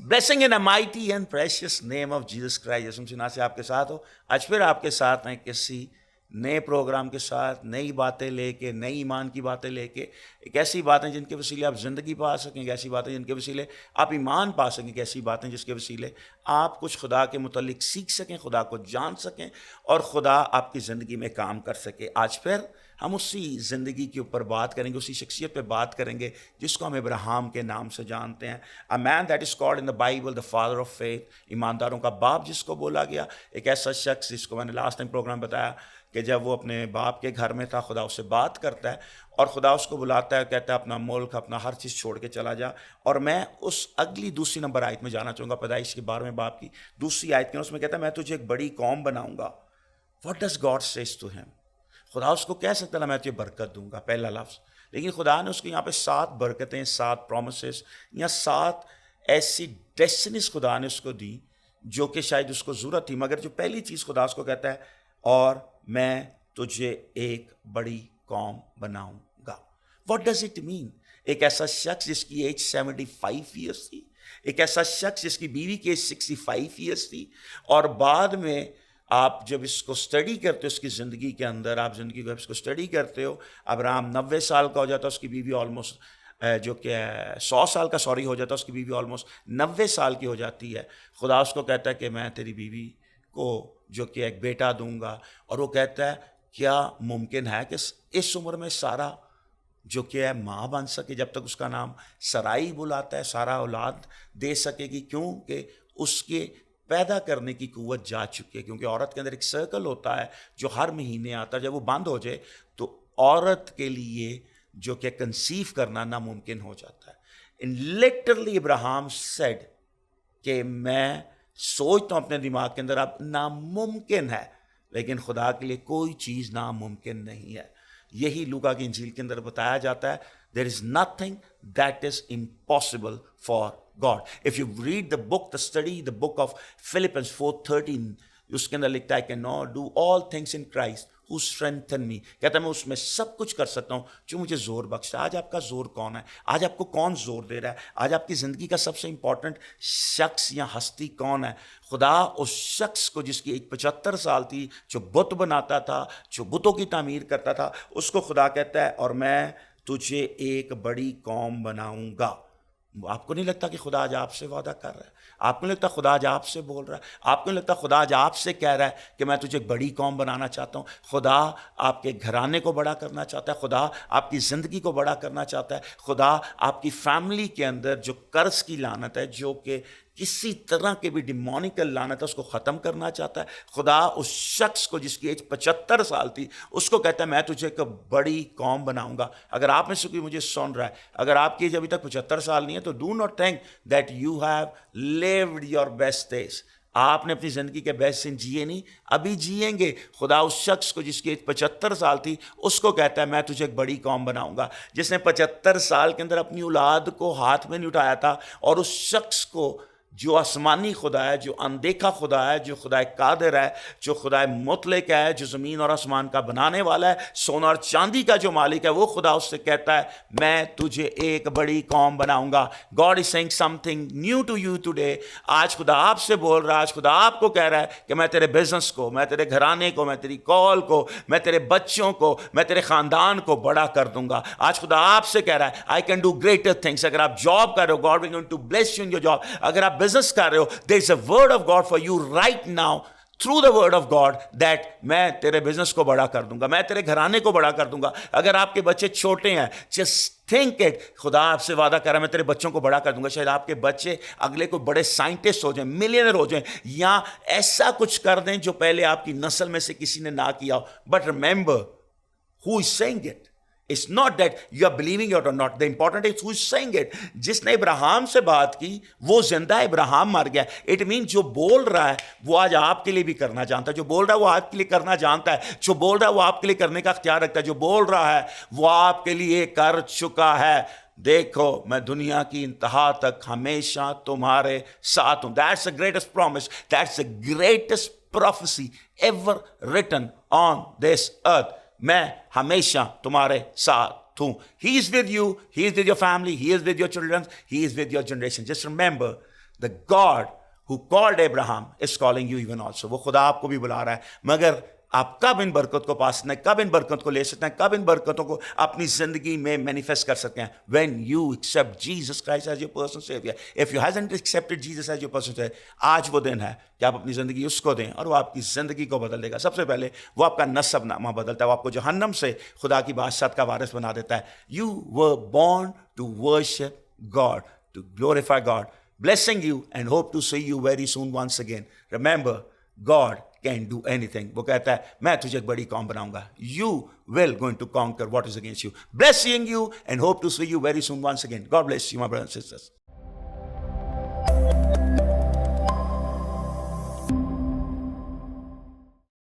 Blessing in a mighty and precious name of Jesus Christ. यीशु मसीह नाम से आपके साथ हो। आज फिर आपके साथ हैं किसी नए प्रोग्राम के साथ, नई बातें लेके, नई ईमान की बातें लेके, एक ऐसी बातें जिनके वसीले आप ज़िंदगी पा सकें, एक ऐसी बातें जिनके वसीले आप ईमान पा सकें, एक ऐसी बातें जिसके वसीले आप कुछ खुदा के मुतल्लिक सीख सकें, खुदा को जान सकें और खुदा आपकी ज़िंदगी में काम कर सके। आज फिर हम उसी ज़िंदगी के ऊपर बात करेंगे, उसी शख्सियत पे बात करेंगे जिसको हम इब्राहिम के नाम से जानते हैं। A man that is called in the Bible the father of faith, ईमानदारों का बाप जिसको बोला गया। एक ऐसा शख्स जिसको मैंने लास्ट टाइम प्रोग्राम बताया कि जब वो अपने बाप के घर में था, खुदा उससे बात करता है और खुदा उसको बुलाता है, कहता है अपना मुल्क, अपना हर चीज़ छोड़ के चला जा। और मैं उस अगली दूसरी नंबर आयत में जाना चाहूँगा, पैदाइश के 12वें बाप की दूसरी आयत के, उसमें कहता है मैं तुझे एक बड़ी कौम बनाऊँगा। What does God says to him? खुदा उसको कह सकता ना मैं तुझे बरकत दूंगा, पहला लफ्ज़, लेकिन खुदा ने उसको यहाँ पे 7 बरकतें, 7 प्रोमिसेस या 7 ऐसी डेस्टिनीज खुदा ने उसको दी जो कि शायद उसको ज़रूरत थी। मगर जो पहली चीज़ खुदा उसको कहता है, और मैं तुझे एक बड़ी कौम बनाऊंगा। What does it mean? एक ऐसा शख्स जिसकी एज 75 ईयर्स थी, एक ऐसा शख्स जिसकी बीवी की एज 65 ईयर्स थी, और बाद में आप जब इसको स्टडी करते हो, उसकी ज़िंदगी के अंदर आप ज़िंदगी को इसको स्टडी करते हो, अब्राहम 90 साल का हो जाता है, उसकी बीवी ऑलमोस्ट जो कि 100 साल का हो जाता है, उसकी बीवी ऑलमोस्ट 90 साल की हो जाती है। खुदा उसको कहता है कि मैं तेरी बीवी को जो कि एक बेटा दूंगा, और वो कहता है क्या मुमकिन है कि इस उम्र में सारा जो कि है माँ बन सके? जब तक उसका नाम सराई बुलाता है, सारा औलाद दे सकेगी, क्योंकि उसके पैदा करने की कुव्वत जा चुकी है। क्योंकि औरत के अंदर एक सर्कल होता है जो हर महीने आता है, जब वो बंद हो जाए तो औरत के लिए जो कि कंसीव करना नामुमकिन हो जाता है। इन लिटरली इब्राहिम सेड कि मैं सोचता हूँ अपने दिमाग के अंदर अब नामुमकिन है, लेकिन खुदा के लिए कोई चीज़ नामुमकिन नहीं है। यही लूका की इंजील के अंदर बताया जाता है, there is nothing that is impossible for God. If you read the book, the book of Philippians 4:13, उसके अंदर लिखता है कि no, do all things in Christ who strengthen me. कहता है मैं उसमें सब कुछ कर सकता हूँ जो मुझे जोर बख्शता है। आज आपका जोर कौन है? आज आपको कौन जोर दे रहा है? आज आपकी ज़िंदगी का सबसे इंपॉर्टेंट शख्स या हस्ती कौन है? खुदा उस शख्स को जिसकी एक 75 साल थी, जो बुत बनाता था, जो बुतों की तामीर करता था, उसको खुदा कहता है और मैं तुझे एक बड़ी कौम बनाऊंगा। आपको नहीं लगता कि खुदा आज आपसे वादा कर रहा है? आपको नहीं लगता खुदा आज आपसे बोल रहा है? आपको नहीं लगता खुदा आज आपसे कह रहा है कि मैं तुझे एक बड़ी कौम बनाना चाहता हूँ? खुदा आपके घराने को बड़ा करना चाहता है, खुदा आपकी ज़िंदगी को बड़ा करना चाहता है, खुदा आपकी फैमिली के अंदर जो कर्ज की लानत है, जो कि किसी तरह के भी डिमोनिकल लानत है, उसको ख़त्म करना चाहता है। खुदा उस शख्स को जिसकी एज 75 साल थी, उसको कहता है मैं तुझे एक बड़ी कौम बनाऊंगा। अगर आप में से कोई मुझे सुन रहा है, अगर आपकी एज अभी तक 75 साल नहीं है, तो do not think that you have lived your best days. आपने अपनी ज़िंदगी के बेस्ट दिन जिए नहीं, अभी जिएंगे। खुदा उस शख्स को जिसकी एज 75 साल थी, उसको कहता है मैं तुझे एक बड़ी कौम बनाऊंगा। जिसने 75 साल के अंदर अपनी औलाद को हाथ में नहीं उठाया था, और उस शख्स को जो आसमानी खुदा है, जो अनदेखा खुदा है, जो खुदा कादिर है, जो खुदा मुतलक है, जो ज़मीन और आसमान का बनाने वाला है, सोना और चांदी का जो मालिक है, वो खुदा उससे कहता है मैं तुझे एक बड़ी कौम बनाऊंगा। God is saying something new to you today. आज खुदा आपसे बोल रहा है, आज खुदा आपको कह रहा है कि मैं तेरे बिजनेस को, मैं तेरे घराने को, मैं तेरी कॉल को, मैं तेरे बच्चों को, मैं तेरे ख़ानदान को बड़ा कर दूंगा। आज खुदा आपसे कह रहा है I can do greater things. अगर आप जॉब कर रहे हो, God will going to bless you in your job. अगर आप बिजनेस कर रहे हो, there is a word of God for you right now through the word of God that मैं तेरे बिजनेस को बड़ा कर दूंगा, मैं तेरे घराने को बड़ा कर दूंगा। अगर आपके बच्चे छोटे हैं, जस्ट थिंक इट, खुदा आपसे वादा कर रहा है मैं तेरे बच्चों को बड़ा कर दूंगा। शायद आपके बच्चे अगले को बड़े साइंटिस्ट हो जाएं, मिलियनर हो जाएं, या ऐसा कुछ कर दें जो पहले आपकी नस्ल में से किसी ने ना किया हो। But remember who is saying it. It's not that you are believing it or not. The important is who is saying it. जिसने इब्राहिम से बात की वो जिंदा है, इब्राहिम मर गया। इट मीन जो बोल रहा है वो आज आपके लिए भी करना जानता है, जो बोल रहा है वो आपके लिए करना जानता है, जो बोल रहा है वो आपके लिए करने का अख्तियार रखता है, जो बोल रहा है वो आपके लिए कर चुका है। देखो मैं दुनिया की इंतहा तक हमेशा तुम्हारे साथ हूं। That's the greatest promise. That's the greatest prophecy ever written on this earth. मैं हमेशा तुम्हारे साथ हूं। He is with you, he is with your family, he is with your children, he is with your generation. Just remember The God who called Abraham is calling you even also. وہ خدا آپ کو بھی بلا رہا ہے, مگر آپ کب ان برکت کو پا سکتے ہیں, کب ان برکت کو لے سکتے ہیں, کب ان برکتوں کو اپنی زندگی میں مینیفیسٹ کر سکتے ہیں؟ when you accept Jesus Christ as your personal savior. If you hasn't accepted Jesus as your personal savior, آج وہ دن ہے کہ آپ اپنی زندگی اس کو دیں اور وہ آپ کی زندگی کو بدل دے گا. سب سے پہلے وہ آپ کا نسب نامہ بدلتا ہے, وہ آپ کو جہنم سے خدا کی بادشاہت کا وارث بنا دیتا ہے. You were born to worship God, to glorify God, blessing you and hope to see you very soon once again. Remember, God can do anything. وہ کہتا ہے میں تجھے ایک بڑی قوم بناؤں گا. You will going to conquer what is against you. Blessing you and hope to see you very soon once again. God bless you, my brothers and sisters.